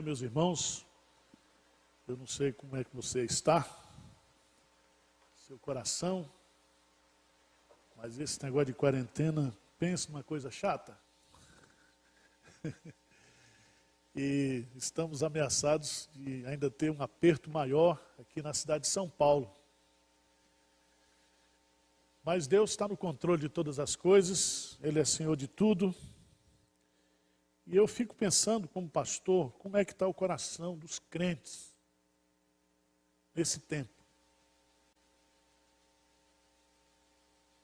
meus irmãos. Eu não sei como é que você está, seu coração, mas esse negócio de quarentena, pensa numa coisa chata. E estamos ameaçados de ainda ter um aperto maior aqui na cidade de São Paulo. Mas Deus está no controle de todas as coisas, Ele é Senhor de tudo. E eu fico pensando, como pastor, como é que está o coração dos crentes nesse tempo.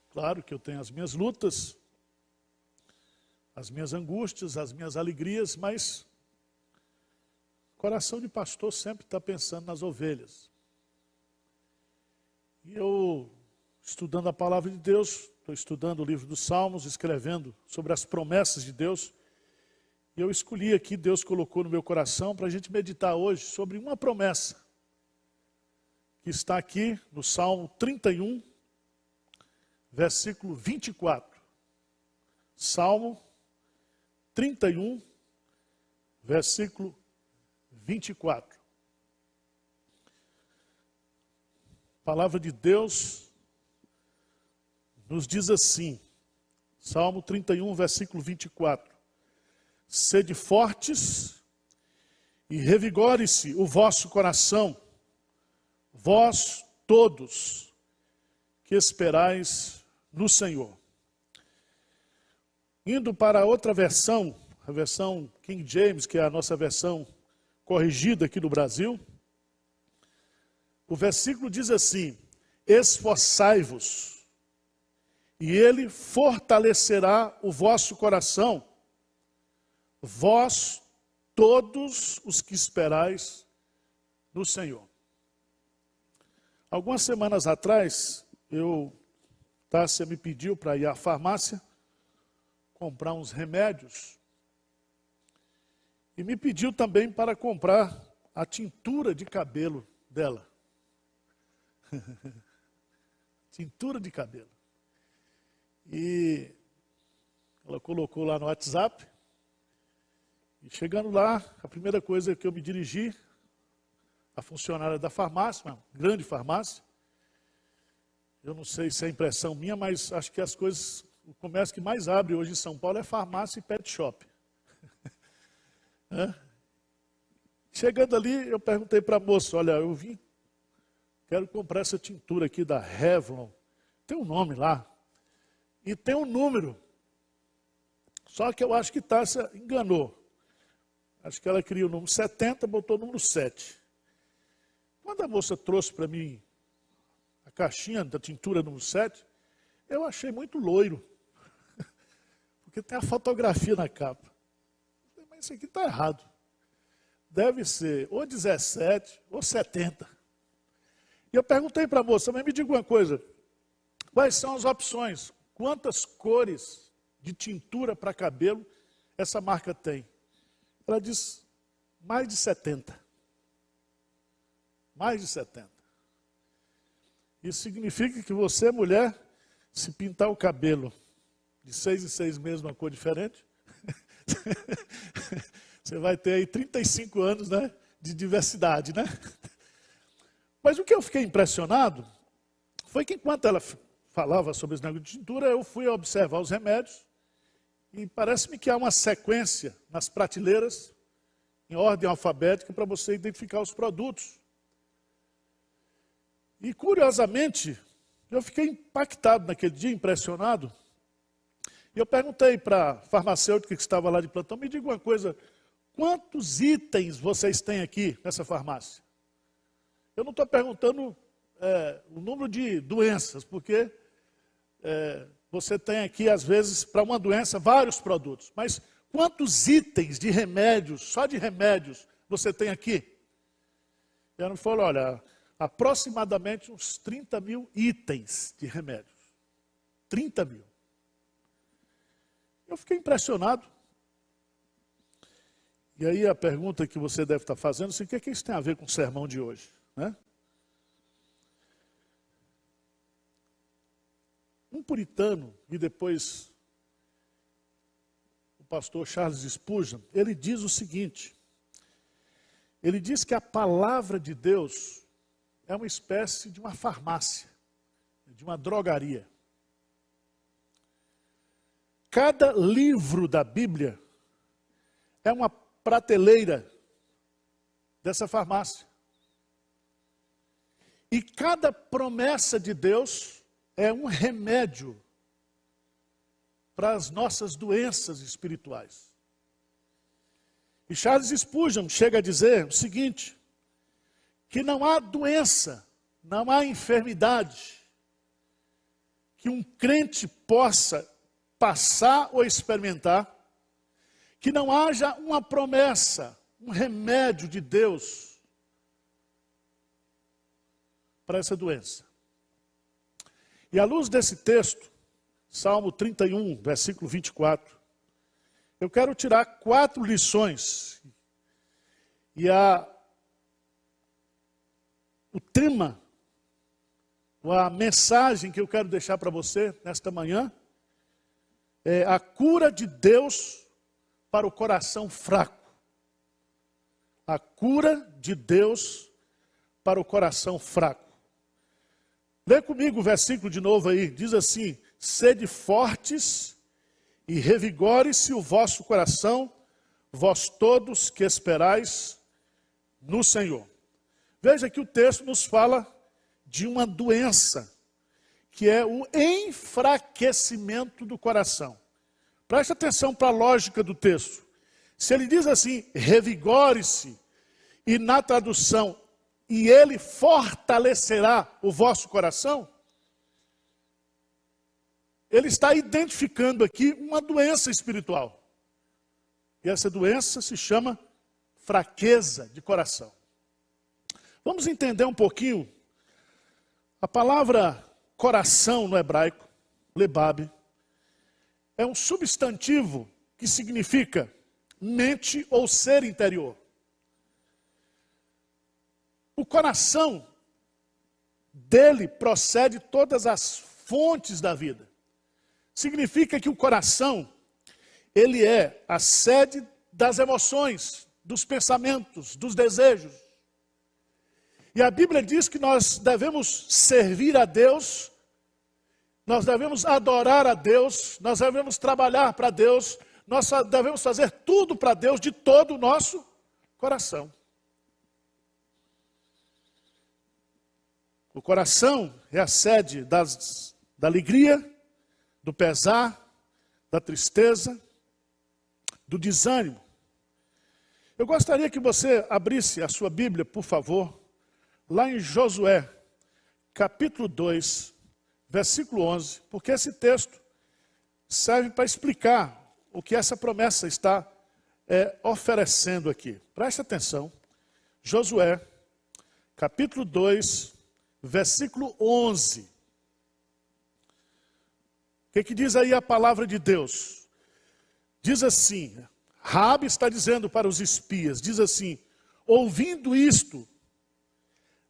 Claro que eu tenho as minhas lutas, as minhas angústias, as minhas alegrias, mas o coração de pastor sempre está pensando nas ovelhas. E eu, estudando a palavra de Deus, estou estudando o livro dos Salmos, escrevendo sobre as promessas de Deus. E eu escolhi aqui, Deus colocou no meu coração para a gente meditar hoje sobre uma promessa que está aqui no Salmo 31, versículo 24. Salmo 31, versículo 24. A palavra de Deus nos diz assim, Salmo 31, versículo 24. Sede fortes e revigore-se o vosso coração, vós todos que esperais no Senhor. Indo para outra versão, a versão King James, que é a nossa versão corrigida aqui do Brasil, o versículo diz assim: esforçai-vos, e ele fortalecerá o vosso coração, vós todos os que esperais no Senhor. Algumas semanas atrás, Tássia me pediu para ir à farmácia comprar uns remédios e me pediu também para comprar a tintura de cabelo dela. Tintura de cabelo. E ela colocou lá no WhatsApp. E chegando lá, a primeira coisa que eu me dirigi, a funcionária da farmácia, uma grande farmácia, eu não sei se é impressão minha, mas acho que o comércio que mais abre hoje em São Paulo é farmácia e pet shop. Chegando ali, eu perguntei para a moça, olha, quero comprar essa tintura aqui da Revlon, tem um nome lá, e tem um número, só que eu acho que Tássia enganou. Acho que ela queria o número 70, botou o número 7. Quando a moça trouxe para mim a caixinha da tintura número 7, eu achei muito loiro. Porque tem a fotografia na capa. Mas isso aqui está errado. Deve ser ou 17 ou 70. E eu perguntei para a moça, mas me diga uma coisa, quais são as opções? Quantas cores de tintura para cabelo essa marca tem? Ela diz, mais de 70. Mais de 70. Isso significa que você, mulher, se pintar o cabelo de 6 em 6 meses uma cor diferente, você vai ter aí 35 anos, né, de diversidade, né? Mas o que eu fiquei impressionado foi que enquanto ela falava sobre esse negócio de tintura, eu fui observar os remédios, e parece-me que há uma sequência nas prateleiras, em ordem alfabética, para você identificar os produtos. E curiosamente, eu fiquei impactado naquele dia, impressionado. E eu perguntei para a farmacêutica que estava lá de plantão, me diga uma coisa, quantos itens vocês têm aqui nessa farmácia? Eu não estou perguntando o número de doenças, porque você tem aqui, às vezes, para uma doença, vários produtos. Mas quantos itens de remédios, só de remédios, você tem aqui? E ela me falou, olha, aproximadamente uns 30 mil itens de remédios. 30 mil. Eu fiquei impressionado. E aí a pergunta que você deve estar fazendo, assim, o que é que isso tem a ver com o sermão de hoje? Né? Um puritano, e depois o pastor Charles Spurgeon, ele diz o seguinte, ele diz que a palavra de Deus é uma espécie de uma farmácia, de uma drogaria. Cada livro da Bíblia é uma prateleira dessa farmácia. E cada promessa de Deus é um remédio para as nossas doenças espirituais. E Charles Spurgeon chega a dizer o seguinte, que não há doença, não há enfermidade que um crente possa passar ou experimentar, que não haja uma promessa, um remédio de Deus para essa doença. E à luz desse texto, Salmo 31, versículo 24, eu quero tirar 4 lições. E o tema, ou a mensagem que eu quero deixar para você nesta manhã, é a cura de Deus para o coração fraco. A cura de Deus para o coração fraco. Lê comigo o versículo de novo aí, diz assim, sede fortes e revigore-se o vosso coração, vós todos que esperais no Senhor. Veja que o texto nos fala de uma doença, que é o enfraquecimento do coração. Preste atenção para a lógica do texto. Se ele diz assim, revigore-se, e na tradução, e ele fortalecerá o vosso coração, ele está identificando aqui uma doença espiritual. E essa doença se chama fraqueza de coração. Vamos entender um pouquinho. A palavra coração no hebraico, lebab, é um substantivo que significa mente ou ser interior. O coração dele procede todas as fontes da vida. Significa que o coração, ele é a sede das emoções, dos pensamentos, dos desejos. E a Bíblia diz que nós devemos servir a Deus, nós devemos adorar a Deus, nós devemos trabalhar para Deus, nós devemos fazer tudo para Deus de todo o nosso coração. O coração é a sede da alegria, do pesar, da tristeza, do desânimo. Eu gostaria que você abrisse a sua Bíblia, por favor, lá em Josué, capítulo 2, versículo 11, porque esse texto serve para explicar o que essa promessa está oferecendo aqui. Preste atenção. Josué, capítulo 2, versículo 11. O que diz aí a palavra de Deus? Diz assim, Raabe está dizendo para os espias, diz assim, ouvindo isto,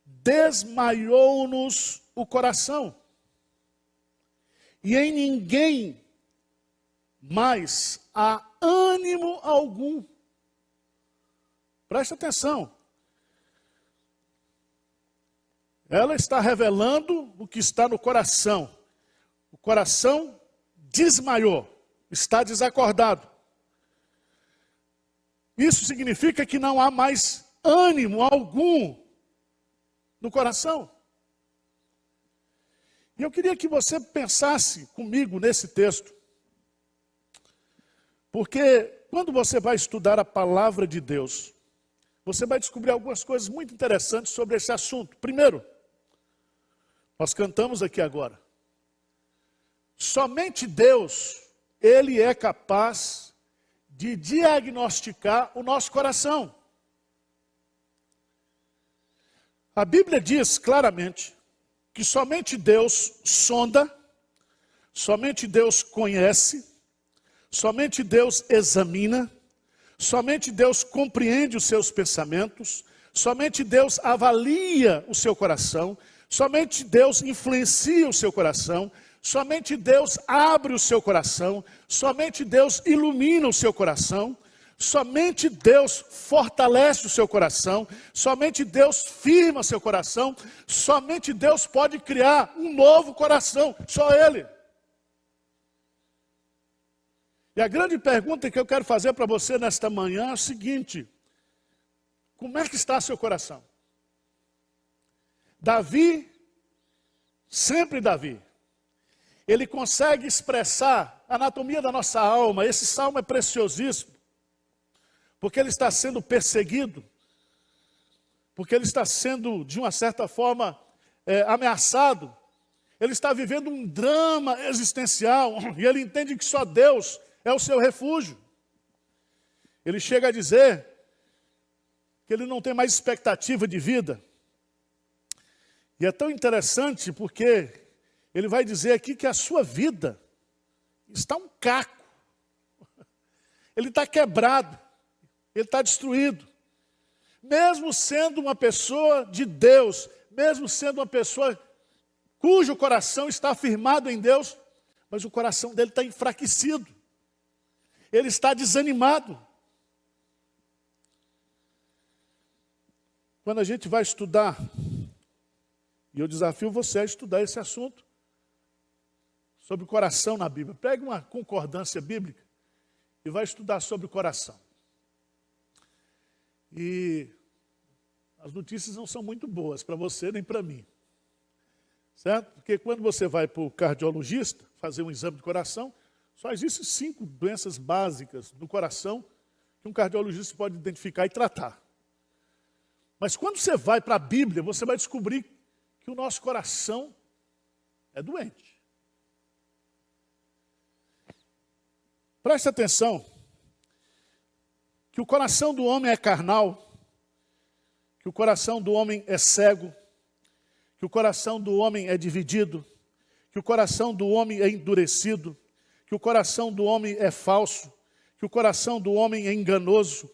desmaiou-nos o coração, e em ninguém mais há ânimo algum. Preste atenção. Ela está revelando o que está no coração. O coração desmaiou, está desacordado. Isso significa que não há mais ânimo algum no coração. E eu queria que você pensasse comigo nesse texto. Porque quando você vai estudar a palavra de Deus, você vai descobrir algumas coisas muito interessantes sobre esse assunto. Primeiro, nós cantamos aqui agora. Somente Deus, Ele é capaz de diagnosticar o nosso coração. A Bíblia diz claramente que somente Deus sonda, somente Deus conhece, somente Deus examina, somente Deus compreende os seus pensamentos, somente Deus avalia o seu coração, somente Deus influencia o seu coração, somente Deus abre o seu coração, somente Deus ilumina o seu coração, Somente Deus fortalece o seu coração, somente Deus firma seu coração, somente Deus pode criar um novo coração, só Ele. E a grande pergunta que eu quero fazer para você nesta manhã é o seguinte: como é que está seu coração? Davi, sempre Davi, ele consegue expressar a anatomia da nossa alma. Esse salmo é preciosíssimo, porque ele está sendo perseguido, porque ele está sendo, de uma certa forma, ameaçado. Ele está vivendo um drama existencial, e ele entende que só Deus é o seu refúgio. Ele chega a dizer que ele não tem mais expectativa de vida. E é tão interessante porque ele vai dizer aqui que a sua vida está um caco. Ele está quebrado, ele está destruído. Mesmo sendo uma pessoa de Deus, mesmo sendo uma pessoa cujo coração está firmado em Deus, mas o coração dele está enfraquecido. Ele está desanimado. Quando a gente vai estudar, e eu desafio você a estudar esse assunto, sobre o coração na Bíblia. Pegue uma concordância bíblica e vai estudar sobre o coração. E as notícias não são muito boas para você nem para mim. Certo? Porque quando você vai para o cardiologista fazer um exame de coração, só existem 5 doenças básicas do coração que um cardiologista pode identificar e tratar. Mas quando você vai para a Bíblia, você vai descobrir que o nosso coração é doente. Preste atenção, que o coração do homem é carnal, que o coração do homem é cego, que o coração do homem é dividido, que o coração do homem é endurecido, que o coração do homem é falso, que o coração do homem é enganoso,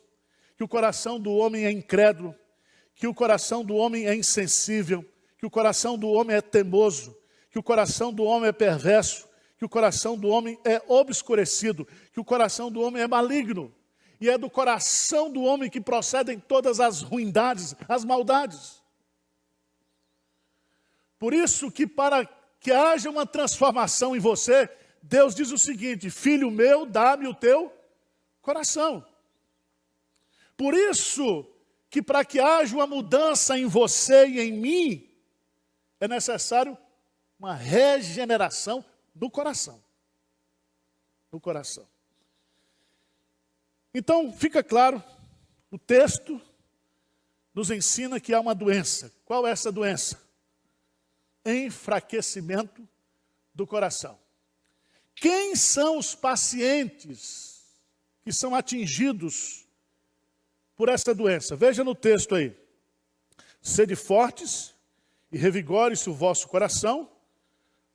que o coração do homem é incrédulo, que o coração do homem é insensível, que o coração do homem é teimoso, que o coração do homem é perverso, que o coração do homem é obscurecido, que o coração do homem é maligno. E é do coração do homem que procedem todas as ruindades, as maldades. Por isso que para que haja uma transformação em você, Deus diz o seguinte: filho meu, dá-me o teu coração. Por isso que para que haja uma mudança em você e em mim, é necessário uma regeneração do coração. No coração. Então, fica claro, o texto nos ensina que há uma doença. Qual é essa doença? Enfraquecimento do coração. Quem são os pacientes que são atingidos por essa doença? Veja no texto aí. Sede fortes e revigore-se o vosso coração,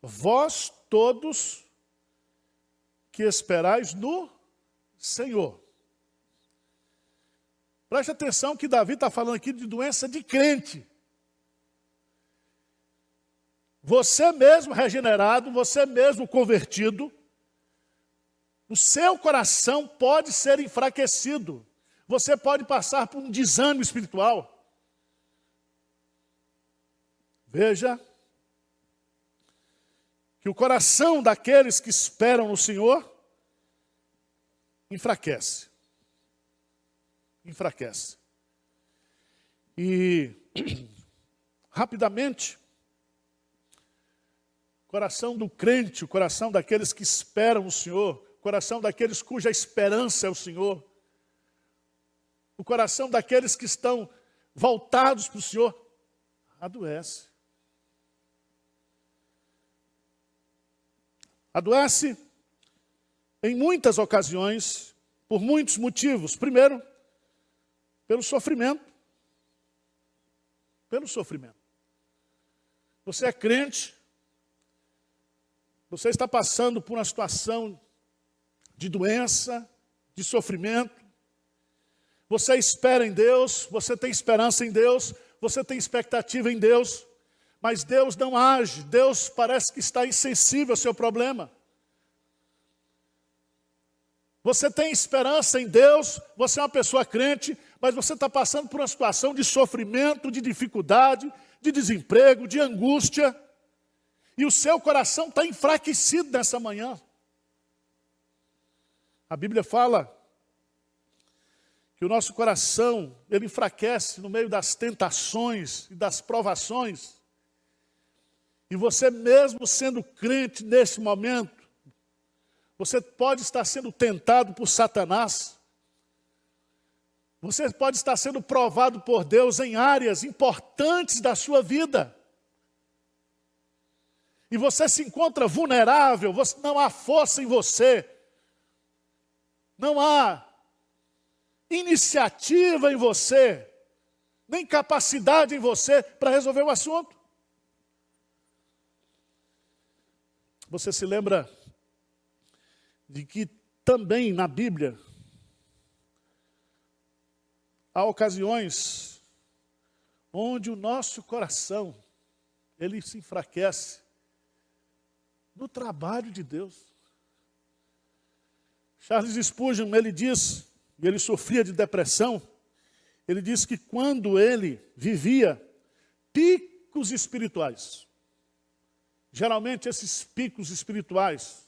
vós todos que esperais no Senhor. Preste atenção que Davi está falando aqui de doença de crente. Você mesmo regenerado, você mesmo convertido, o seu coração pode ser enfraquecido. Você pode passar por um desânimo espiritual. Veja que o coração daqueles que esperam no Senhor enfraquece. Enfraquece. E, rapidamente, o coração do crente, o coração daqueles que esperam o Senhor, o coração daqueles cuja esperança é o Senhor, o coração daqueles que estão voltados para o Senhor, adoece. Adoece em muitas ocasiões, por muitos motivos. Primeiro, pelo sofrimento. Pelo sofrimento. Você é crente, você está passando por uma situação de doença, de sofrimento. Você espera em Deus, você tem esperança em Deus, você tem expectativa em Deus, mas Deus não age, Deus parece que está insensível ao seu problema. Você tem esperança em Deus, você é uma pessoa crente, mas você está passando por uma situação de sofrimento, de dificuldade, de desemprego, de angústia, e o seu coração está enfraquecido nessa manhã. A Bíblia fala que o nosso coração, ele enfraquece no meio das tentações e das provações. E você mesmo sendo crente nesse momento, você pode estar sendo tentado por Satanás. Você pode estar sendo provado por Deus em áreas importantes da sua vida. E você se encontra vulnerável, não há força em você. Não há iniciativa em você, nem capacidade em você para resolver o assunto. Você se lembra de que também na Bíblia há ocasiões onde o nosso coração, ele se enfraquece no trabalho de Deus. Charles Spurgeon, ele diz, e ele sofria de depressão, ele diz que quando ele vivia picos espirituais, geralmente esses picos espirituais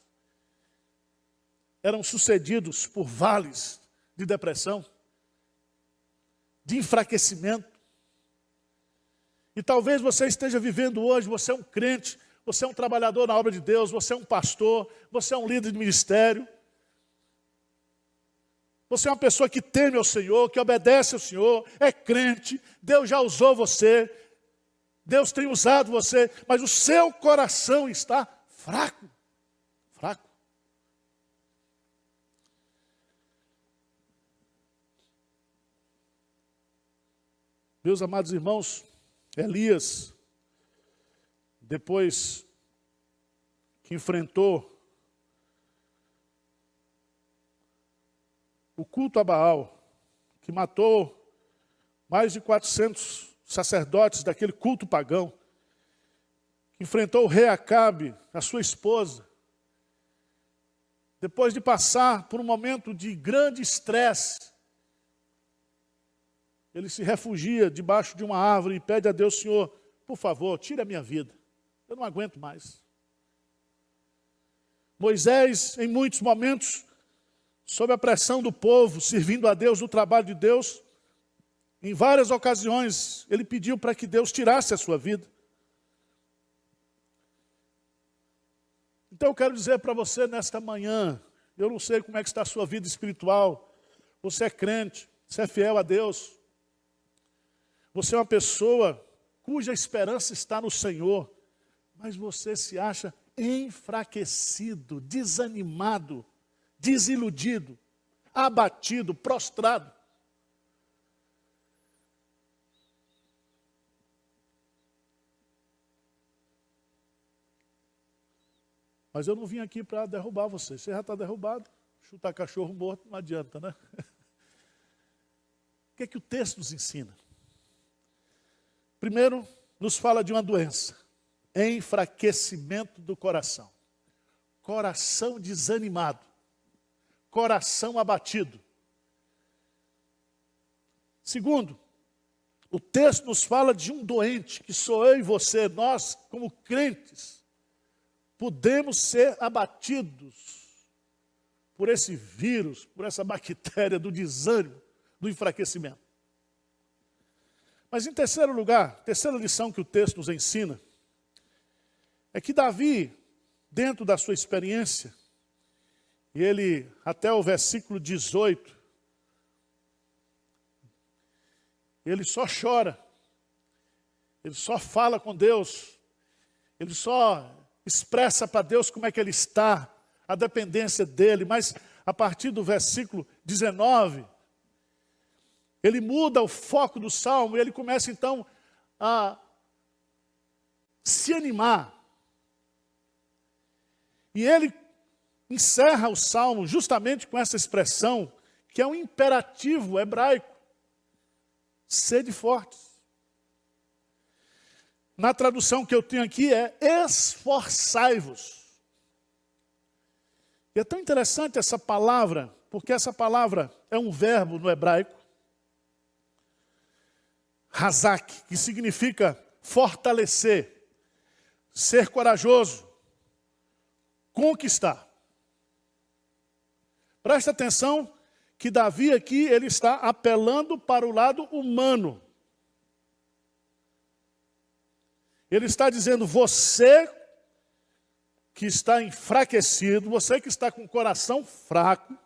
eram sucedidos por vales de depressão, de enfraquecimento. E talvez você esteja vivendo hoje, você é um crente, você é um trabalhador na obra de Deus, você é um pastor, você é um líder de ministério. Você é uma pessoa que teme ao Senhor, que obedece ao Senhor, é crente, Deus já usou você, Deus tem usado você, mas o seu coração está fraco, fraco. Meus amados irmãos, Elias, depois que enfrentou o culto a Baal, que matou mais de 400 sacerdotes daquele culto pagão, que enfrentou o rei Acabe, a sua esposa, depois de passar por um momento de grande estresse, ele se refugia debaixo de uma árvore e pede a Deus: Senhor, por favor, tire a minha vida, eu não aguento mais. Moisés, em muitos momentos, sob a pressão do povo, servindo a Deus no trabalho de Deus, em várias ocasiões, ele pediu para que Deus tirasse a sua vida. Então eu quero dizer para você nesta manhã, eu não sei como é que está a sua vida espiritual, você é crente, você é fiel a Deus, você é uma pessoa cuja esperança está no Senhor, mas você se acha enfraquecido, desanimado, desiludido, abatido, prostrado. Mas eu não vim aqui para derrubar você. Você já está derrubado. Chutar cachorro morto não adianta, né? O que é que o texto nos ensina? Primeiro, nos fala de uma doença. Enfraquecimento do coração. Coração desanimado. Coração abatido. Segundo, o texto nos fala de um doente, que sou eu e você, nós como crentes, podemos ser abatidos por esse vírus, por essa bactéria do desânimo, do enfraquecimento. Mas em terceiro lugar, terceira lição que o texto nos ensina, é que Davi, dentro da sua experiência, e ele, até o versículo 18, ele só chora, ele só fala com Deus, ele só expressa para Deus como é que ele está, a dependência dele, mas a partir do versículo 19, ele muda o foco do salmo e ele começa então a se animar. E ele encerra o salmo justamente com essa expressão, que é um imperativo hebraico: sede fortes. Na tradução que eu tenho aqui é esforçai-vos. E é tão interessante essa palavra porque essa palavra é um verbo no hebraico, hazak, que significa fortalecer, ser corajoso, conquistar. Presta atenção que Davi aqui, ele está apelando para o lado humano. Ele está dizendo, você que está enfraquecido, você que está com o coração fraco,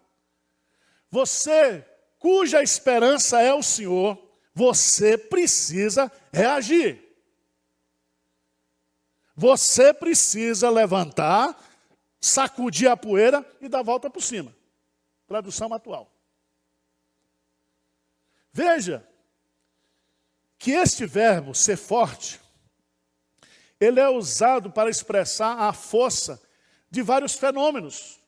você cuja esperança é o Senhor, você precisa reagir. Você precisa levantar, sacudir a poeira e dar a volta por cima. Tradução atual. Veja que este verbo, ser forte, ele é usado para expressar a força de vários fenômenos.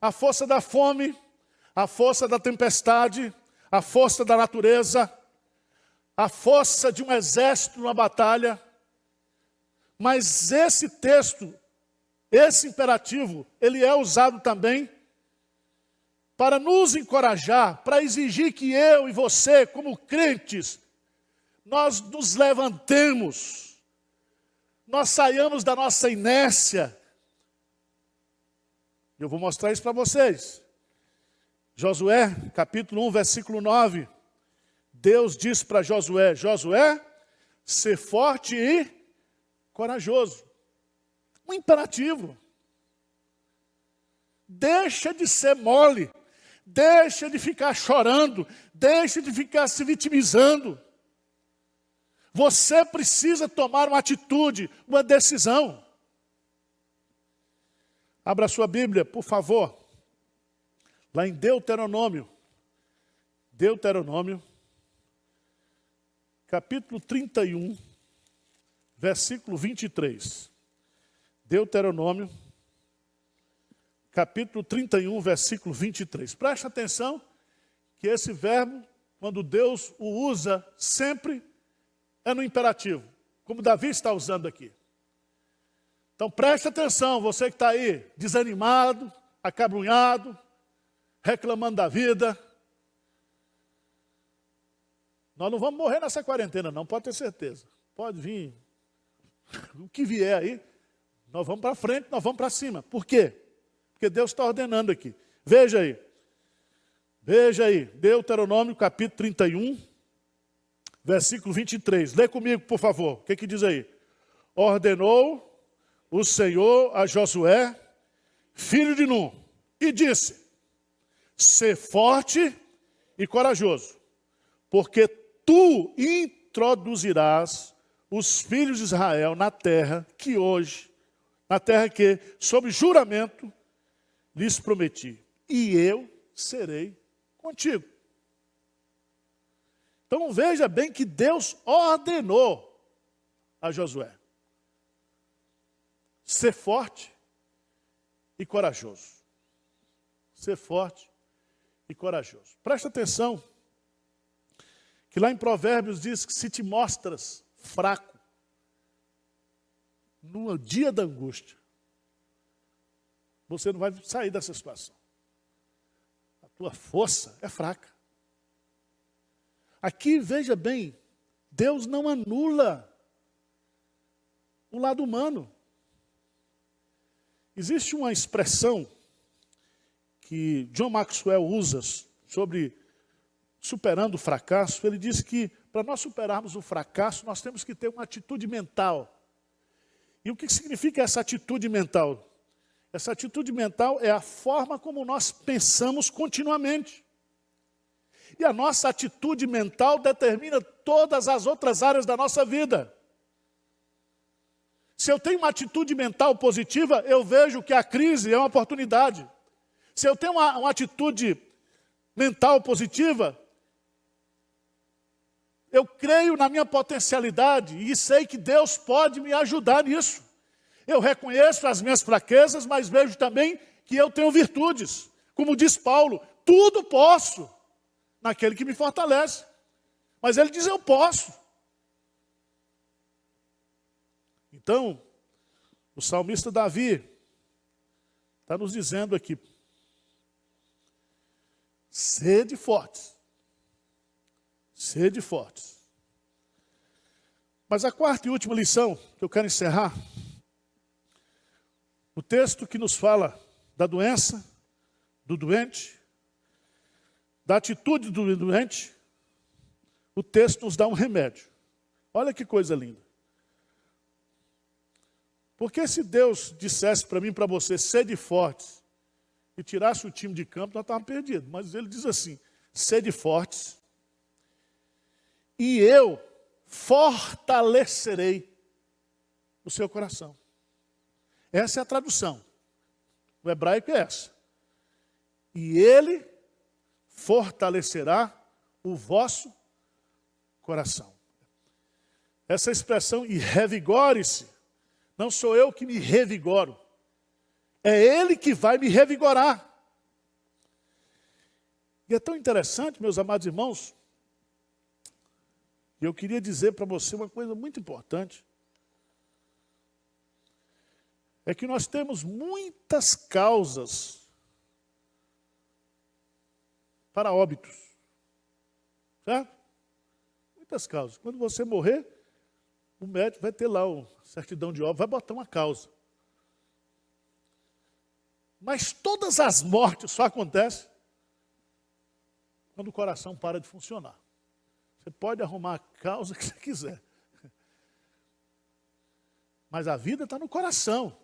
A força da fome, a força da tempestade, a força da natureza, a força de um exército numa batalha. Mas esse texto, esse imperativo, ele é usado também para nos encorajar, para exigir que eu e você, como crentes, nós nos levantemos, nós saiamos da nossa inércia. Eu vou mostrar isso para vocês. Josué, capítulo 1, versículo 9. Deus diz para Josué, Josué, ser forte e corajoso. Um imperativo. Deixa de ser mole. Deixa de ficar chorando. Deixa de ficar se vitimizando. Você precisa tomar uma atitude, uma decisão. Abra sua Bíblia, por favor. Lá em Deuteronômio. Deuteronômio, capítulo 31, versículo 23. Deuteronômio, capítulo 31, versículo 23. Preste atenção que esse verbo, quando Deus o usa, sempre é no imperativo, como Davi está usando aqui. Então preste atenção, você que está aí desanimado, acabrunhado, reclamando da vida. Nós não vamos morrer nessa quarentena não, pode ter certeza. Pode vir o que vier aí, nós vamos para frente, nós vamos para cima. Por quê? Porque Deus está ordenando aqui. Veja aí, Deuteronômio capítulo 31, versículo 23. Lê comigo, por favor. O que diz aí? Ordenou o Senhor a Josué, filho de Num, e disse, ser forte e corajoso, porque tu introduzirás os filhos de Israel na terra que hoje, na terra que, sob juramento, lhes prometi, e eu serei contigo. Então veja bem que Deus ordenou a Josué ser forte e corajoso. Ser forte e corajoso. Presta atenção que lá em Provérbios diz que se te mostras fraco no dia da angústia, você não vai sair dessa situação. A tua força é fraca. Aqui, veja bem, Deus não anula o lado humano. Existe uma expressão que John Maxwell usa sobre superando o fracasso. Ele diz que para nós superarmos o fracasso, nós temos que ter uma atitude mental. E o que significa essa atitude mental? Essa atitude mental é a forma como nós pensamos continuamente. E a nossa atitude mental determina todas as outras áreas da nossa vida. Se eu tenho uma atitude mental positiva, eu vejo que a crise é uma oportunidade. Se eu tenho uma atitude mental positiva, eu creio na minha potencialidade e sei que Deus pode me ajudar nisso. Eu reconheço as minhas fraquezas, mas vejo também que eu tenho virtudes. Como diz Paulo, tudo posso naquele que me fortalece. Mas ele diz, eu posso. Então, o salmista Davi está nos dizendo aqui, Sede fortes. Sede fortes. Mas a quarta e última lição que eu quero encerrar, o texto que nos fala da doença, do doente, da atitude do doente, o texto nos dá um remédio. Olha que coisa linda. Porque se Deus dissesse para mim e para você, sede fortes, e tirasse o time de campo, nós estávamos perdidos. Mas ele diz assim, sede fortes, e eu fortalecerei o seu coração. Essa é a tradução. O hebraico é essa. E ele fortalecerá o vosso coração. Essa expressão, e revigore-se, não sou eu que me revigoro. É ele que vai me revigorar. E é tão interessante, meus amados irmãos, e eu queria dizer para você uma coisa muito importante. É que nós temos muitas causas para óbitos. Certo? Muitas causas. Quando você morrer, o médico vai ter lá a certidão de óbito, vai botar uma causa. Mas todas as mortes só acontecem quando o coração para de funcionar. Você pode arrumar a causa que você quiser. Mas a vida está no coração.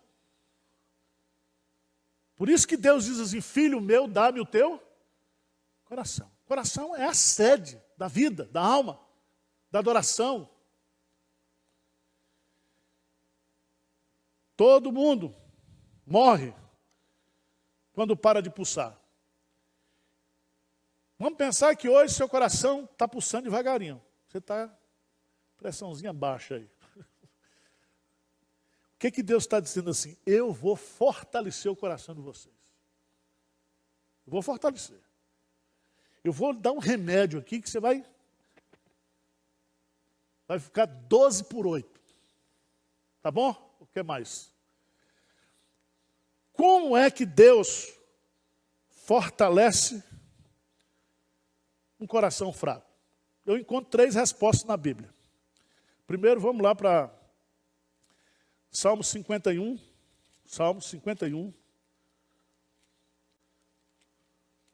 Por isso que Deus diz assim, filho meu, dá-me o teu coração. O coração é a sede da vida, da alma, da adoração. Todo mundo morre quando para de pulsar. Vamos pensar que hoje seu coração está pulsando devagarinho. Você está pressãozinha baixa aí. O que Deus está dizendo assim? Eu vou fortalecer o coração de vocês. Eu vou fortalecer. Eu vou dar um remédio aqui que você vai ficar 12/8. Tá bom? O que mais? Como é que Deus fortalece um coração fraco? Eu encontro 3 respostas na Bíblia. Primeiro, vamos lá para Salmo 51. Salmo 51.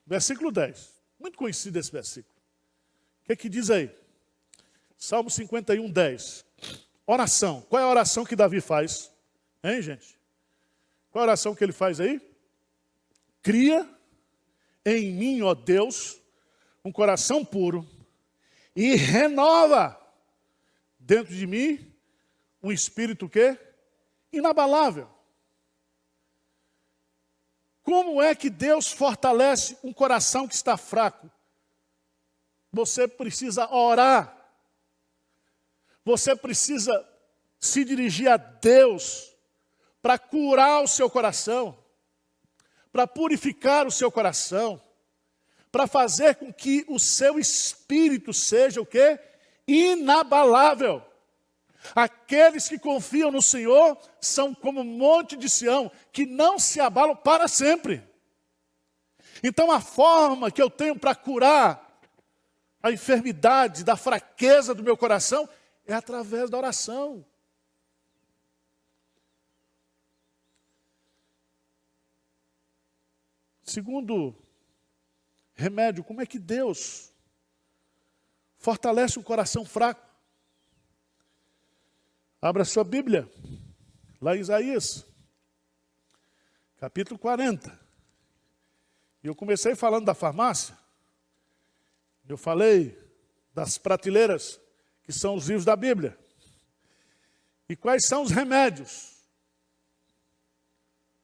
Versículo 10. Muito conhecido esse versículo. O que diz aí? Salmo 51, 10. Oração. Qual é a oração que Davi faz? Hein, gente? Qual é a oração que ele faz aí? Cria em mim, ó Deus, um coração puro e renova dentro de mim um espírito que? Inabalável. Como é que Deus fortalece um coração que está fraco? Você precisa orar. Você precisa se dirigir a Deus para curar o seu coração, para purificar o seu coração, para fazer com que o seu espírito seja o quê? Inabalável. Aqueles que confiam no Senhor são como o monte de Sião, que não se abalam para sempre. Então a forma que eu tenho para curar a enfermidade da fraqueza do meu coração é através da oração. Segundo remédio, como é que Deus fortalece um coração fraco? Abra sua Bíblia, lá em Isaías, capítulo 40. E eu comecei falando da farmácia. Eu falei das prateleiras, que são os livros da Bíblia. E quais são os remédios?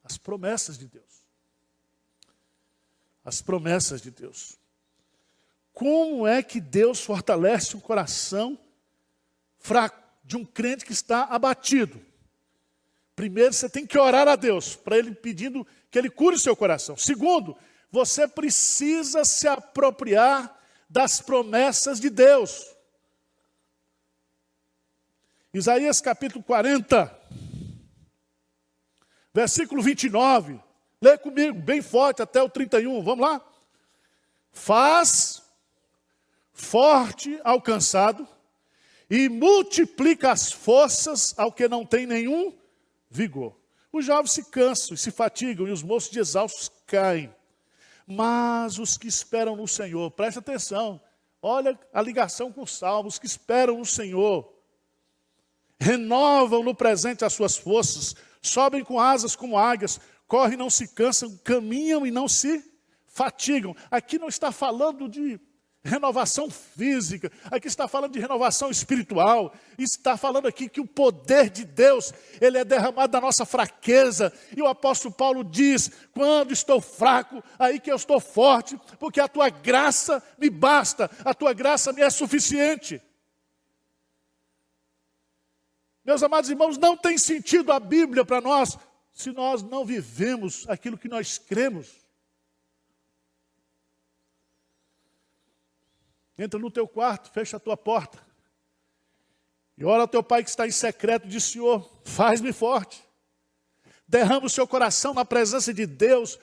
As promessas de Deus. As promessas de Deus. Como é que Deus fortalece um coração fraco, de um crente que está abatido? Primeiro, você tem que orar a Deus, para Ele pedindo que Ele cure o seu coração. Segundo, você precisa se apropriar das promessas de Deus. Isaías capítulo 40, versículo 29. Lê comigo, bem forte, até o 31. Vamos lá? faz forte ao cansado e multiplica as forças ao que não tem nenhum vigor. Os jovens se cansam e se fatigam, e os moços de exaustos caem. Mas os que esperam no Senhor, preste atenção, olha a ligação com os salmos, os que esperam no Senhor, renovam no presente as suas forças, sobem com asas como águias, correm e não se cansam, caminham e não se fatigam. Aqui não está falando de renovação física, aqui está falando de renovação espiritual, está falando aqui que o poder de Deus, ele é derramado na nossa fraqueza, e o apóstolo Paulo diz, quando estou fraco, aí que eu estou forte, porque a tua graça me basta, a tua graça me é suficiente. Meus amados irmãos, não tem sentido a Bíblia para nós, se nós não vivemos aquilo que nós cremos. Entra no teu quarto, fecha a tua porta. E ora ao teu pai que está em secreto, diz, Senhor, faz-me forte. Derrama o seu coração na presença de Deus.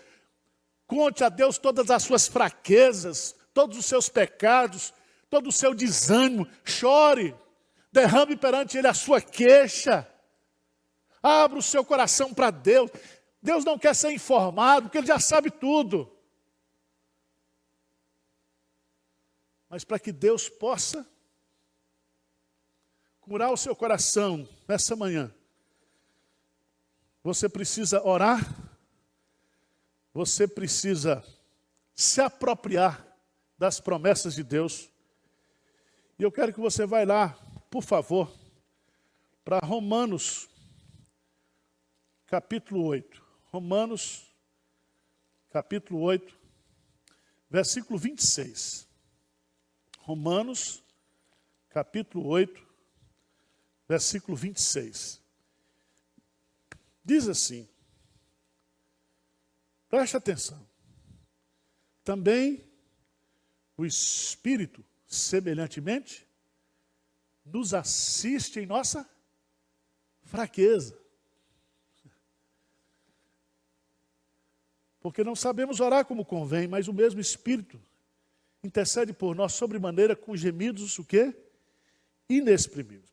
Conte a Deus todas as suas fraquezas, todos os seus pecados, todo o seu desânimo. Chore, derrame perante Ele a sua queixa. Abra o seu coração para Deus. Deus não quer ser informado, porque Ele já sabe tudo. Mas para que Deus possa curar o seu coração nessa manhã, você precisa orar, você precisa se apropriar das promessas de Deus. E eu quero que você vá lá, por favor, para Romanos, capítulo 8. Romanos, capítulo 8, versículo 26. Romanos, capítulo 8, versículo 26. Diz assim, preste atenção. Também o Espírito, semelhantemente, nos assiste em nossa fraqueza. Porque não sabemos orar como convém, mas o mesmo Espírito intercede por nós sobremaneira com gemidos, o quê? Inexprimíveis.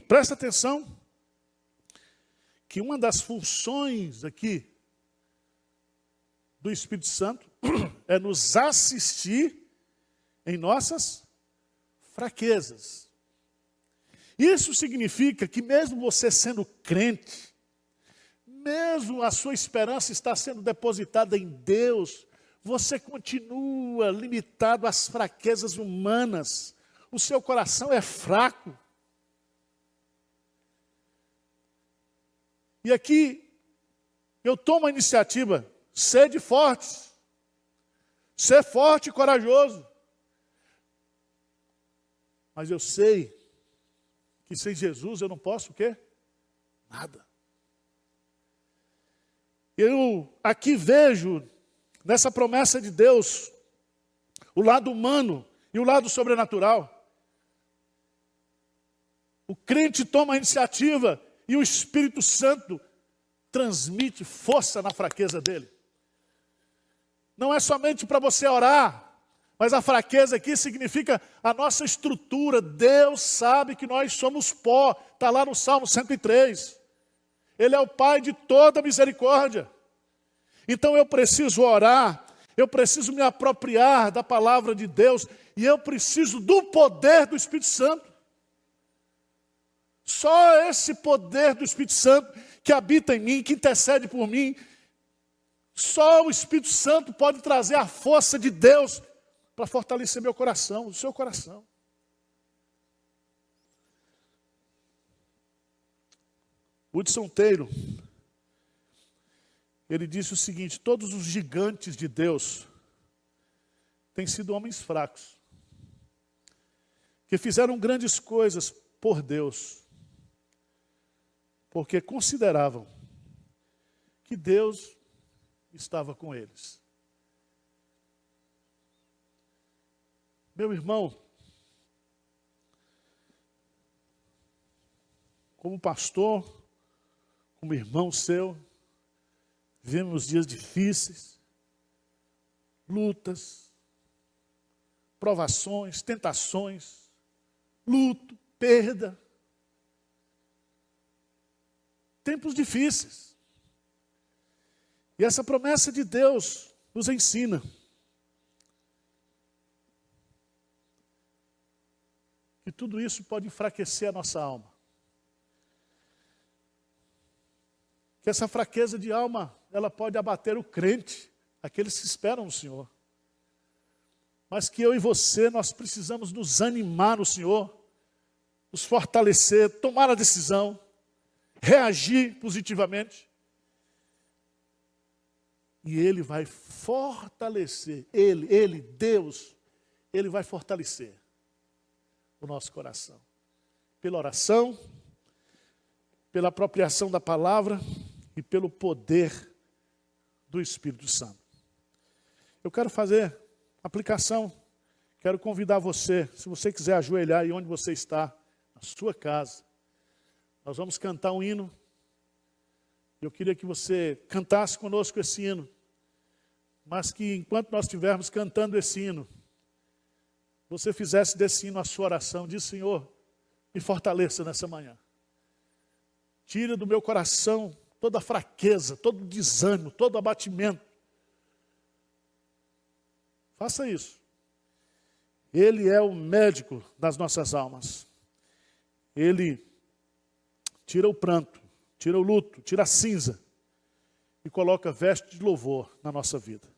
Presta atenção, que uma das funções aqui do Espírito Santo é nos assistir em nossas fraquezas. Isso significa que mesmo você sendo crente, mesmo a sua esperança está sendo depositada em Deus, você continua limitado às fraquezas humanas. O seu coração é fraco. E aqui, eu tomo a iniciativa, sede fortes. Ser forte e corajoso. Mas eu sei que sem Jesus eu não posso o quê? Nada. Eu aqui vejo, nessa promessa de Deus, o lado humano e o lado sobrenatural. O crente toma a iniciativa e o Espírito Santo transmite força na fraqueza dele. Não é somente para você orar, mas a fraqueza aqui significa a nossa estrutura. Deus sabe que nós somos pó, está lá no Salmo 103. Ele é o Pai de toda misericórdia. Então eu preciso orar, eu preciso me apropriar da palavra de Deus, e eu preciso do poder do Espírito Santo. Só esse poder do Espírito Santo que habita em mim, que intercede por mim, só o Espírito Santo pode trazer a força de Deus para fortalecer meu coração, o seu coração. Hudson Taylor, ele disse o seguinte: todos os gigantes de Deus têm sido homens fracos, que fizeram grandes coisas por Deus, porque consideravam que Deus estava com eles. Meu irmão, como pastor, como irmão seu, vivemos dias difíceis, lutas, provações, tentações, luto, perda. Tempos difíceis. E essa promessa de Deus nos ensina que tudo isso pode enfraquecer a nossa alma. Que essa fraqueza de alma, ela pode abater o crente, aqueles que esperam no Senhor. Mas que eu e você, nós precisamos nos animar no Senhor, nos fortalecer, tomar a decisão, reagir positivamente. E Ele vai fortalecer, Deus, Ele vai fortalecer o nosso coração. Pela oração, pela apropriação da palavra e pelo poder do Espírito Santo. Eu quero fazer aplicação, quero convidar você, se você quiser ajoelhar aí onde você está, na sua casa, nós vamos cantar um hino. Eu queria que você cantasse conosco esse hino, mas que enquanto nós estivermos cantando esse hino, você fizesse desse hino a sua oração. Diz: Senhor, me fortaleça nessa manhã. Tira do meu coração toda fraqueza, todo desânimo, todo abatimento. Faça isso. Ele é o médico das nossas almas. Ele tira o pranto, tira o luto, tira a cinza e coloca veste de louvor na nossa vida.